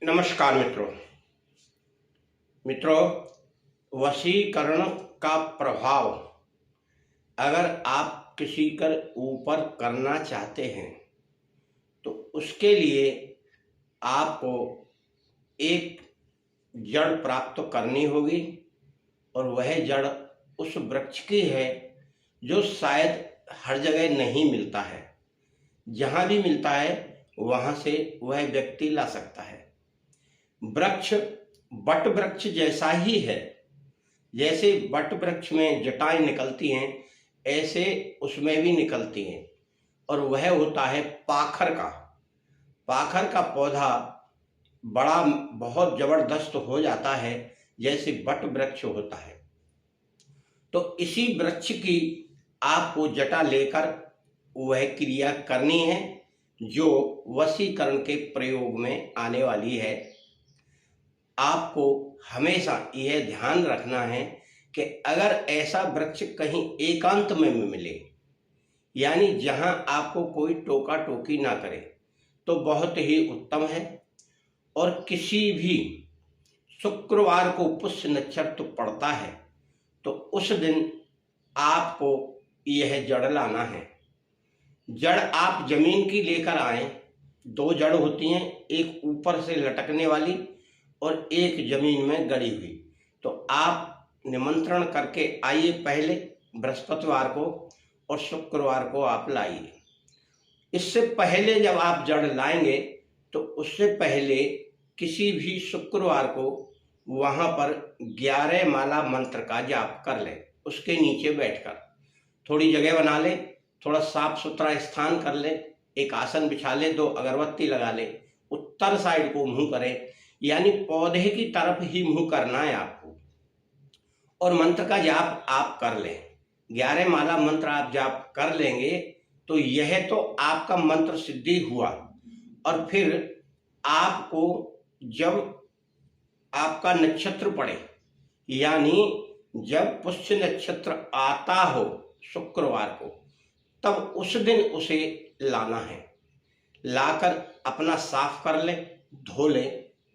नमस्कार मित्रों, वशीकरण का प्रभाव अगर आप किसी के ऊपर करना चाहते हैं तो उसके लिए आपको एक जड़ प्राप्त करनी होगी और वह जड़ उस वृक्ष की है जो शायद हर जगह नहीं मिलता है। जहाँ भी मिलता है वहाँ से वह व्यक्ति ला सकता है। वृक्ष बट वृक्ष जैसा ही है। जैसे बट वृक्ष में जटाएं निकलती हैं ऐसे उसमें भी निकलती हैं और वह होता है पाखर का। पाखर का पौधा बड़ा बहुत जबरदस्त हो जाता है जैसे बट वृक्ष होता है। तो इसी वृक्ष की आपको जटा लेकर वह क्रिया करनी है जो वशीकरण के प्रयोग में आने वाली है। आपको हमेशा यह ध्यान रखना है कि अगर ऐसा वृक्ष कहीं एकांत में मिले, यानी जहां आपको कोई टोका टोकी ना करे, तो बहुत ही उत्तम है। और किसी भी शुक्रवार को पुष्य नक्षत्र पड़ता है तो उस दिन आपको यह जड़ लाना है। जड़ आप जमीन की लेकर आए। दो जड़ होती हैं, एक ऊपर से लटकने वाली और एक जमीन में गड़ी हुई। तो आप निमंत्रण करके आइए पहले बृहस्पतिवार को और शुक्रवार को आप लाइए। इससे पहले जब आप जड़ लाएंगे तो उससे पहले किसी भी शुक्रवार को वहाँ पर 11 माला मंत्र का जाप कर लें। उसके नीचे बैठकर थोड़ी जगह बना लें, थोड़ा साफ सुथरा स्थान कर लें, एक आसन बिछा लें, 2 अगरबत्ती लगा लें, उत्तर साइड को मुंह करें, यानी पौधे की तरफ ही मुंह करना है आपको, और मंत्र का जाप आप कर लें। 11 माला मंत्र आप जाप कर लेंगे तो यह तो आपका मंत्र सिद्धि हुआ। और फिर आपको जब आपका नक्षत्र पड़े, यानी जब पुष्य नक्षत्र आता हो शुक्रवार को, तब उस दिन उसे लाना है। लाकर अपना साफ कर ले, धो ले,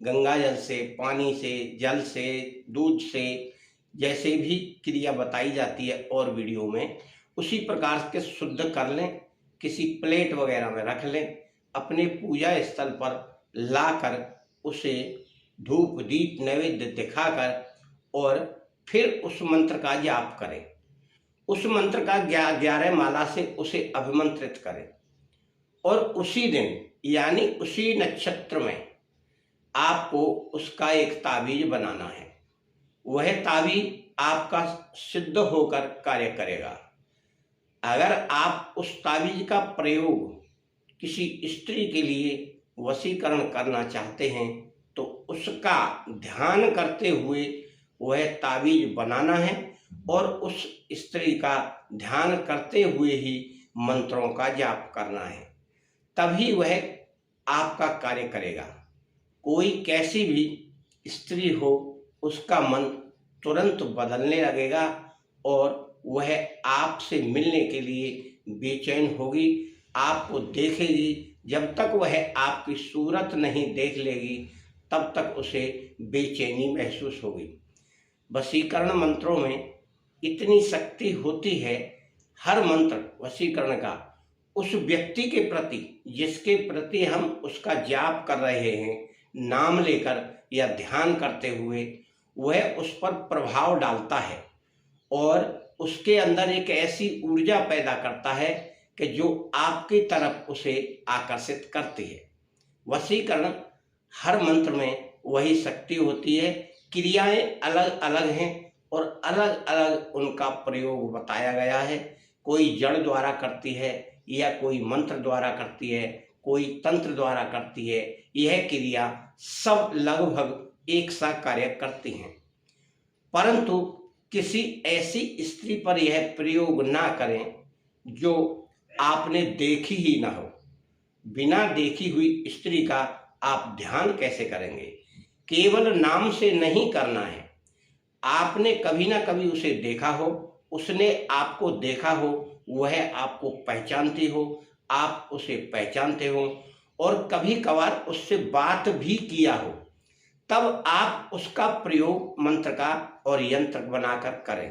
गंगा जल से, पानी से, जल से, दूध से, जैसे भी क्रिया बताई जाती है और वीडियो में, उसी प्रकार के शुद्ध कर लें। किसी प्लेट वगैरह में रख लें, अपने पूजा स्थल पर लाकर उसे धूप दीप नैवेद्य दिखाकर और फिर उस मंत्र का जाप करें। उस मंत्र का 11 माला से उसे अभिमंत्रित करें और उसी दिन यानी उसी नक्षत्र में आपको उसका एक ताबीज बनाना है। वह ताबीज आपका सिद्ध होकर कार्य करेगा। अगर आप उस ताबीज का प्रयोग किसी स्त्री के लिए वशीकरण करना चाहते हैं तो उसका ध्यान करते हुए वह ताबीज बनाना है और उस स्त्री का ध्यान करते हुए ही मंत्रों का जाप करना है, तभी वह आपका कार्य करेगा। कोई कैसी भी स्त्री हो, उसका मन तुरंत बदलने लगेगा और वह आपसे मिलने के लिए बेचैन होगी, आपको देखेगी। जब तक वह आपकी सूरत नहीं देख लेगी तब तक उसे बेचैनी महसूस होगी। वशीकरण मंत्रों में इतनी शक्ति होती है, हर मंत्र वशीकरण का उस व्यक्ति के प्रति जिसके प्रति हम उसका जाप कर रहे हैं, नाम लेकर या ध्यान करते हुए, वह उस पर प्रभाव डालता है और उसके अंदर एक ऐसी ऊर्जा पैदा करता है कि जो आपकी तरफ उसे आकर्षित करती है। वशीकरण हर मंत्र में वही शक्ति होती है। क्रियाएं अलग अलग हैं और अलग अलग उनका प्रयोग बताया गया है। कोई जड़ द्वारा करती है या कोई मंत्र द्वारा करती है, कोई तंत्र द्वारा करती है। यह क्रिया सब लगभग एक सा कार्य करती हैं, परंतु किसी ऐसी स्त्री पर यह प्रयोग ना करें जो आपने देखी ही ना हो। बिना देखी हुई स्त्री का आप ध्यान कैसे करेंगे? केवल नाम से नहीं करना है। आपने कभी ना कभी उसे देखा हो, उसने आपको देखा हो, वह आपको पहचानती हो, आप उसे पहचानते हो और कभी कभार उससे बात भी किया हो, तब आप उसका प्रयोग मंत्र का और यंत्र बनाकर करें,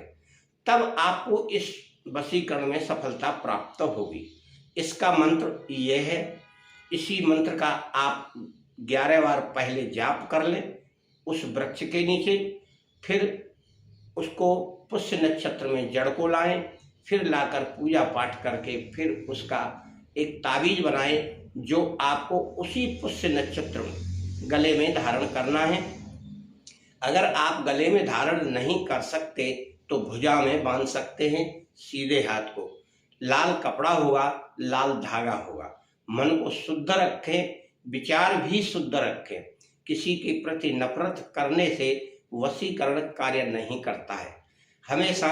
तब आपको इस वशीकरण में सफलता प्राप्त होगी। इसका मंत्र यह है, इसी मंत्र का आप 11 बार पहले जाप कर लें उस वृक्ष के नीचे, फिर उसको पुष्य नक्षत्र में जड़ को लाएं, फिर लाकर पूजा पाठ करके फिर उसका एक ताबीज बनाएं जो आपको उसी पुष्य नक्षत्र में गले में धारण करना है। अगर आप गले में धारण नहीं कर सकते तो भुजा में बांध सकते हैं, सीधे हाथ को। लाल कपड़ा होगा, लाल धागा होगा। मन को शुद्ध रखें, विचार भी शुद्ध रखें। किसी के प्रति नफरत करने से वशीकरण कार्य नहीं करता है। हमेशा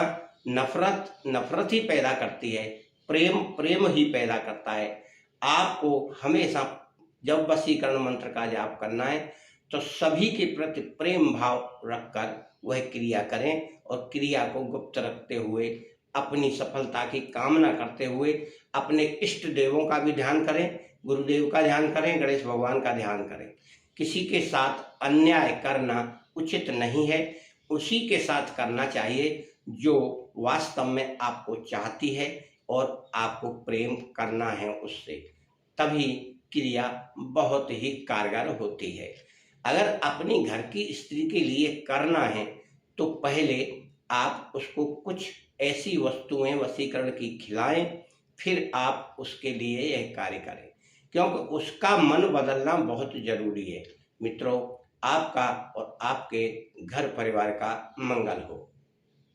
नफरत ही पैदा करती है, प्रेम ही पैदा करता है। आपको हमेशा जब वशीकरण मंत्र का जाप करना है तो सभी के प्रति प्रेम भाव रखकर वह क्रिया करें, और क्रिया को गुप्त रखते हुए अपनी सफलता की कामना करते हुए अपने इष्ट देवों का भी ध्यान करें, गुरुदेव का ध्यान करें, गणेश भगवान का ध्यान करें। किसी के साथ अन्याय करना उचित नहीं है, उसी के साथ करना चाहिए जो वास्तव में आपको चाहती है और आपको प्रेम करना है उससे, तभी क्रिया बहुत ही कारगर होती है। अगर अपनी घर की स्त्री के लिए करना है तो पहले आप उसको कुछ ऐसी वस्तुएं वशीकरण की खिलाएं, फिर आप उसके लिए यह कार्य करें, क्योंकि उसका मन बदलना बहुत जरूरी है। मित्रों, आपका और आपके घर परिवार का मंगल हो।